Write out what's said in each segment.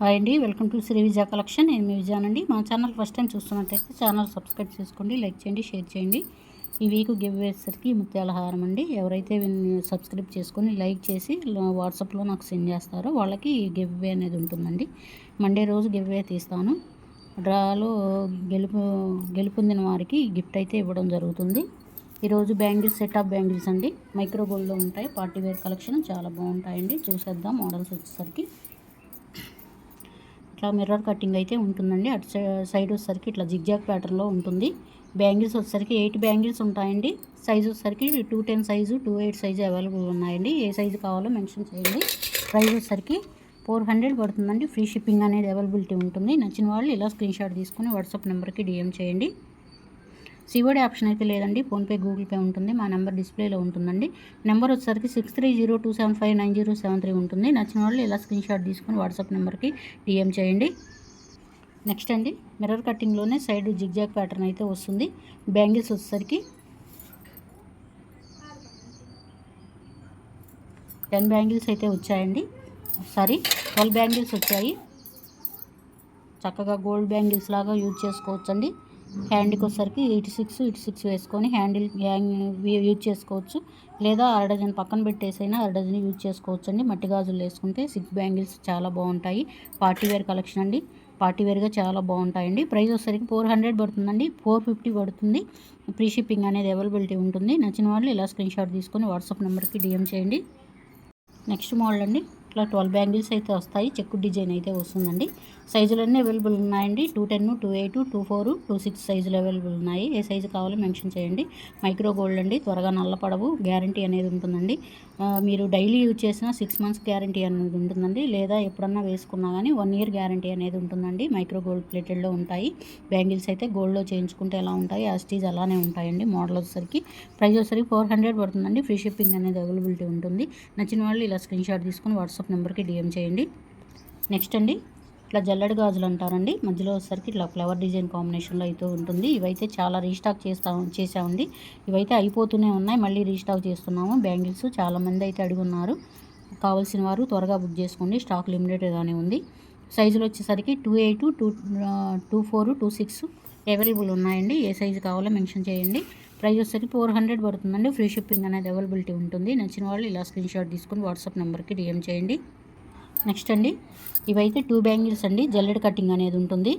Hi అండి, welcome to Shri Vijaya collection. నేను మీ విజయానండి. మా ఛానల్ ఫస్ట్ టైం చూస్తున్నట్టయితే ఛానల్ సబ్స్క్రైబ్ చేసుకోండి, లైక్ చేయండి, షేర్ చేయండి. ఈ వీక్ గివ్ వేసరికి ముత్యాల హారం అండి. ఎవరైతే సబ్స్క్రైబ్ చేసుకొని లైక్ చేసి వాట్సాప్లో నాకు సెండ్ చేస్తారో వాళ్ళకి గివ్ వే అనేది ఉంటుందండి. మండే రోజు గివ్ వే తీస్తాను. డ్రాలో గెలుపొందిన వారికి గిఫ్ట్ అయితే ఇవ్వడం జరుగుతుంది. ఈరోజు బ్యాంగిల్స్, సెట్ ఆఫ్ బ్యాంగిల్స్ అండి. మైక్రో గోల్డ్లో ఉంటాయి. పార్టీ వేర్ కలెక్షన్ చాలా బాగుంటాయండి. చూసేద్దాం. మోడల్స్ వచ్చేసరికి ఇట్లా మిర్రర్ కటింగ్ అయితే ఉంటుందండి. అటు సైడ్ వచ్చేసరికి ఇట్లా జిగ్జాగ్ ప్యాటర్న్లో ఉంటుంది. బ్యాంగిల్స్ వచ్చేసరికి 8 బ్యాంగిల్స్ ఉంటాయండి. సైజు వచ్చేసరికి 210 సైజు, 28 సైజు అవైలబుల్ ఉన్నాయండి. ఏ సైజు కావాలో మెన్షన్ చేయండి. ప్రైస్ వచ్చేసరికి 400 పడుతుందండి. ఫ్రీ షిప్పింగ్ అనేది అవైలబిలిటీ ఉంటుంది. నచ్చిన వాళ్ళు ఇలా స్క్రీన్ షాట్ తీసుకొని వాట్సాప్ నెంబర్కి డిఎం చేయండి. సిఓడి ఆప్షన్ అయితే లేదండి. ఫోన్పే, గూగుల్ పే ఉంటుంది. మా నెంబర్ డిస్ప్లేలో ఉంటుందండి. నెంబర్ వచ్చేసరికి 6302759073 ఉంటుంది. నచ్చిన వాళ్ళు ఇలా స్క్రీన్ షాట్ తీసుకొని వాట్సాప్ నెంబర్కి డిఎం చేయండి. నెక్స్ట్ అండి, మిర్రర్ కటింగ్లోనే సైడ్ జిగ్జాగ్ ప్యాటర్న్ అయితే వస్తుంది. బ్యాంగిల్స్ వచ్చేసరికి 10 బ్యాంగిల్స్ అయితే వచ్చాయండి. 12 బ్యాంగిల్స్ వచ్చాయి. చక్కగా గోల్డ్ బ్యాంగిల్స్ లాగా యూజ్ చేసుకోవచ్చండి. హ్యాండ్కి వచ్చేసరికి ఇటు 6 వేసుకొని హ్యాండిల్ యూజ్ చేసుకోవచ్చు. లేదా అరడజన్ పక్కన పెట్టేసైనా అరడజన్ యూజ్ చేసుకోవచ్చు అండి. మట్టి గాజులు వేసుకుంటే 6 బ్యాంగిల్స్ చాలా బాగుంటాయి. పార్టీ వేర్ కలెక్షన్ అండి. పార్టీ వేర్గా చాలా బాగుంటాయండి. ప్రైస్ వచ్చేసరికి 400 పడుతుందండి. 450 పడుతుంది. ఫ్రీ షిప్పింగ్ అనేది అవైలబిలిటీ ఉంటుంది. నచ్చిన వాళ్ళు ఇలా స్క్రీన్ షాట్ తీసుకొని వాట్సాప్ నెంబర్కి డిఎం చేయండి. నెక్స్ట్ మోడల్ అండి. ఇట్లా 12 బ్యాంగిల్స్ అయితే వస్తాయి. చెక్కు డిజైన్ అయితే వస్తుందండి. సైజులన్నీ అవైలబుల్ ఉన్నాయండి. 210, 28, 24, 26 సైజులు అవైలబుల్ ఉన్నాయి. ఏ సైజు కావాలో మెన్షన్ చేయండి. మైక్రో గోల్డ్ అండి. త్వరగా నల్లపడవు. గ్యారంటీ అనేది ఉంటుందండి. మీరు డైలీ యూజ్ చేసిన 6 మంత్స్ గ్యారంటీ అనేది ఉంటుందండి. లేదా ఎప్పుడన్నా వేసుకున్నా కానీ 1 ఇయర్ గ్యారంటీ అనేది ఉంటుందండి. మైక్రో గోల్డ్ ప్లేటెడ్లో ఉంటాయి. బ్యాంగిల్స్ అయితే గోల్డ్లో చేయించుకుంటే ఎలా ఉంటాయి, యాస్టీజ్ అలానే ఉంటాయండి. మోడల్ వచ్చేసరికి ప్రైస్ వచ్చేసరికి 400 పడుతుందండి. ఫ్రీ షిప్పింగ్ అనేది అవైలబిలిటీ ఉంటుంది. నచ్చిన వాళ్ళు ఇలా స్క్రీన్ షాట్ తీసుకొని వాట్సాప్ నెంబర్కి డిఎం చేయండి. నెక్స్ట్ అండి, ఇట్లా జల్లెడ గాజులు అంటారండి. మధ్యలో వచ్చేసరికి ఇట్లా ఫ్లవర్ డిజైన్ కాంబినేషన్లో అయితే ఉంటుంది. ఇవైతే చాలా రీస్టాక్ చేసామండి. ఇవైతే అయిపోతూనే ఉన్నాయి. మళ్ళీ రీస్టాక్ చేస్తున్నాము. బ్యాంగిల్స్ చాలామంది అయితే అడుగున్నారు. కావాల్సిన వారు త్వరగా బుక్ చేసుకోండి. స్టాక్ లిమిటెడ్గానే ఉంది. సైజులు వచ్చేసరికి 28, 24, 26 అవైలబుల్ ఉన్నాయండి. ఏ సైజు కావాలో మెన్షన్ చేయండి. ప్రైస్ వచ్చేసరికి 400 పడుతుందండి. ఫ్రీ షిప్పింగ్ అనేది అవైలబిలిటీ ఉంటుంది. నచ్చిన వాళ్ళు ఇలా స్క్రీన్ షాట్ తీసుకొని వాట్సాప్ నెంబర్కి డిఎం చేయండి. నెక్స్ట్ అండి, ఇవైతే 2 బ్యాంగిల్స్ అండి. జల్లెడ కటింగ్ అనేది ఉంటుంది.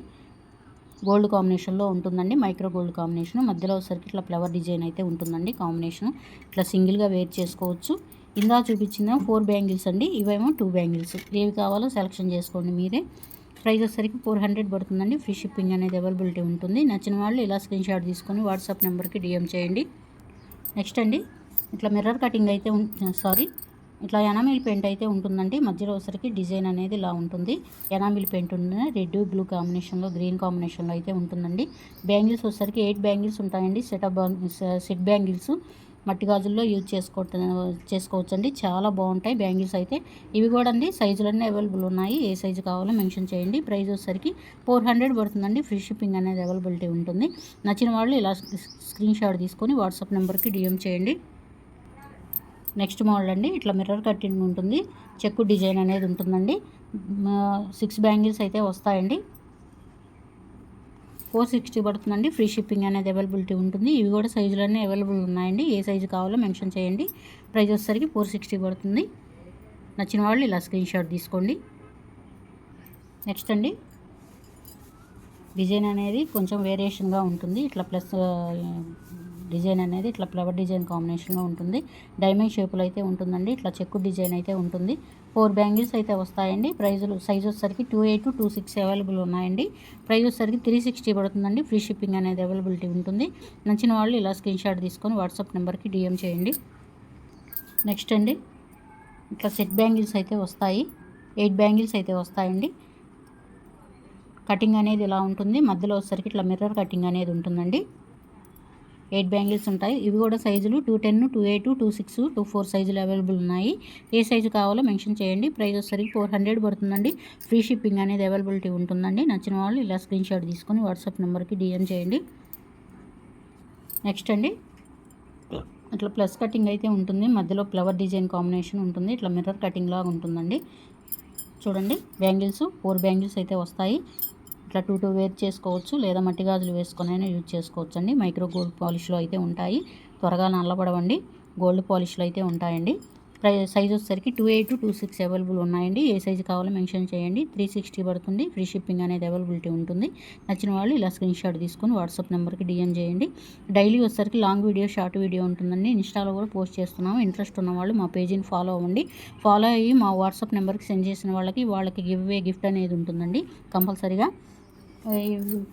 గోల్డ్ కాంబినేషన్లో ఉంటుందండి. Micro gold combination. మధ్యలో వచ్చేసరికి ఇట్లా ఫ్లవర్ డిజైన్ అయితే ఉంటుందండి. కాంబినేషన్ ఇట్లా సింగిల్గా వేర్ చేసుకోవచ్చు. ఇందా చూపించిన 4 బ్యాంగిల్స్ అండి. ఇవేమో 2 బ్యాంగిల్స్. ఏవి కావాలో సెలెక్షన్ చేసుకోండి మీరే. ప్రైస్ వచ్చేసరికి 400 పడుతుందండి. ఫ్రీ షిప్పింగ్ అనేది అవైలబిలిటీ ఉంటుంది. నచ్చిన వాళ్ళు ఇలా స్క్రీన్ షాట్ తీసుకొని వాట్సాప్ నెంబర్కి డిఎం చేయండి. నెక్స్ట్ అండి, ఇట్లా మిర్రర్ కటింగ్ అయితే ఇట్లా ఎనామిల్ పెయింట్ అయితే ఉంటుందండి. మధ్యలో వచ్చేసరికి డిజైన్ అనేది ఇలా ఉంటుంది. ఎనామిల్ పెయింట్ ఉంటుంది. రెడ్, బ్లూ కాంబినేషన్లో, గ్రీన్ కాంబినేషన్లో అయితే ఉంటుందండి. బ్యాంగిల్స్ వచ్చేసరికి 8 బ్యాంగిల్స్ ఉంటాయండి. సెట్ బ్యాంగిల్స్ మట్టి గాజుల్లో యూజ్ చేసుకోవచ్చండి. చాలా బాగుంటాయి బ్యాంగిల్స్ అయితే. ఇవి కూడా అండి సైజులన్నీ అవైలబుల్ ఉన్నాయి. ఏ సైజు కావాలో మెన్షన్ చేయండి. ప్రైస్ వచ్చేసరికి 400 పడుతుందండి. ఫ్రీ షిప్పింగ్ అనేది అవైలబిలిటీ ఉంటుంది. నచ్చిన వాళ్ళు ఇలా స్క్రీన్ షాట్ తీసుకొని వాట్సాప్ నెంబర్కి డిఎం చేయండి. నెక్స్ట్ మోడల్ అండి. ఇట్లా మిర్రర్ కటింగ్ ఉంటుంది. చెక్కు డిజైన్ అనేది ఉంటుందండి. 6 బ్యాంగిల్స్ అయితే వస్తాయండి. 460 పడుతుందండి. ఫ్రీ షిప్పింగ్ అనేది అవైలబిలిటీ ఉంటుంది. ఇవి కూడా సైజులన్నీ అవైలబుల్ ఉన్నాయండి. ఏ సైజు కావాలో మెన్షన్ చేయండి. ప్రైస్ వచ్చేసరికి 460 పడుతుంది. నచ్చిన వాళ్ళు ఇలా స్క్రీన్ షాట్ తీసుకోండి. నెక్స్ట్ అండి, డిజైన్ అనేది కొంచెం వేరియేషన్గా ఉంటుంది. ఇట్లా ప్లస్ డిజైన్ అనేది ఇట్లా ఫ్లవర్ డిజైన్ కాంబినేషన్లో ఉంటుంది. డైమండ్ షేపులో అయితే ఉంటుందండి. ఇట్లా చెక్కు డిజైన్ అయితే ఉంటుంది. 4 బ్యాంగిల్స్ అయితే వస్తాయండి. సైజు వచ్చేసరికి 28, 26 అవైలబుల్ ఉన్నాయండి. ప్రైస్ వచ్చేసరికి 360 పడుతుందండి. ఫ్రీ షిప్పింగ్ అనేది అవైలబిలిటీ ఉంటుంది. నచ్చిన వాళ్ళు ఇలా స్క్రీన్ షాట్ తీసుకొని వాట్సాప్ నెంబర్కి డిఎం చేయండి. నెక్స్ట్ అండి, ఇట్లా సెట్ బ్యాంగిల్స్ అయితే వస్తాయి. 8 బ్యాంగిల్స్ అయితే వస్తాయండి. కటింగ్ అనేది ఇలా ఉంటుంది. మధ్యలో వచ్చేసరికి ఇట్లా మిర్రర్ కటింగ్ అనేది ఉంటుందండి. 8 బ్యాంగిల్స్ ఉంటాయి. ఇవి కూడా సైజులు 210, 28, 26, 24 సైజులు అవైలబుల్ ఉన్నాయి. ఏ సైజు కావాలో మెన్షన్ చేయండి. ప్రైస్ వచ్చేసరికి 400 పడుతుందండి. ఫ్రీ షిప్పింగ్ అనేది అవైలబిలిటీ ఉంటుందండి. నచ్చిన వాళ్ళు ఇలా స్క్రీన్ షాట్ తీసుకొని వాట్సాప్ నెంబర్కి డిఎం చేయండి. నెక్స్ట్ అండి, ఇట్లా ప్లస్ కటింగ్ అయితే ఉంటుంది. మధ్యలో ఫ్లవర్ డిజైన్ కాంబినేషన్ ఉంటుంది. ఇట్లా మిర్రర్ కటింగ్ లాగా ఉంటుందండి. చూడండి బ్యాంగిల్స్ 4 బ్యాంగిల్స్ అయితే వస్తాయి. ఇట్లా 2 వేర్ చేసుకోవచ్చు, లేదా మట్టి గాజులు వేసుకొని అయినా యూజ్ చేసుకోవచ్చు అండి. మైక్రో గోల్డ్ పాలిష్లో అయితే ఉంటాయి, త్వరగా నల్లబడవండి. గోల్డ్ పాలిష్లో అయితే ఉంటాయండి. సైజ్ వచ్చేసరికి 28 to 26 అవైలబుల్ ఉన్నాయండి. ఏ సైజు కావాలో మెన్షన్ చేయండి. 360 పడుతుంది. ఫ్రీ షిప్పింగ్ అనేది అవైలబిలిటీ ఉంటుంది. నచ్చిన వాళ్ళు ఇలా స్క్రీన్ షాట్ తీసుకొని వాట్సాప్ నెంబర్కి డిఎం చేయండి. డైలీ వచ్చేసరికి లాంగ్ వీడియో, షార్ట్ వీడియో ఉంటుందండి. ఇన్స్టాలో కూడా పోస్ట్ చేస్తున్నాము. ఇంట్రెస్ట్ ఉన్న వాళ్ళు మా పేజీని ఫాలో అవ్వండి. ఫాలో అయ్యి మా వాట్సాప్ నెంబర్కి సెండ్ చేసిన వాళ్ళకి గిఫ్ట్ అనేది ఉంటుందండి కంపల్సరీగా.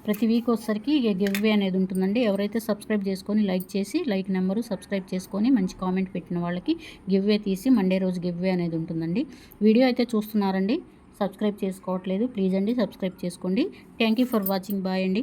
ప్రతి వీక్ వచ్చేసరికి గివ్ అవే అనేది ఉంటుందండి. ఎవరైతే సబ్స్క్రైబ్ చేసుకొని లైక్ చేసి లైక్ నెంబరు సబ్స్క్రైబ్ చేసుకొని మంచి కామెంట్ పెట్టిన వాళ్ళకి గివ్ అవే తీసి మండే రోజు గివ్ అవే అనేది ఉంటుందండి. వీడియో అయితే చూస్తున్నారండి, సబ్స్క్రైబ్ చేసుకోవట్లేదు, ప్లీజ్ అండి సబ్స్క్రైబ్ చేసుకోండి. Thank you for watching. Bye అండి.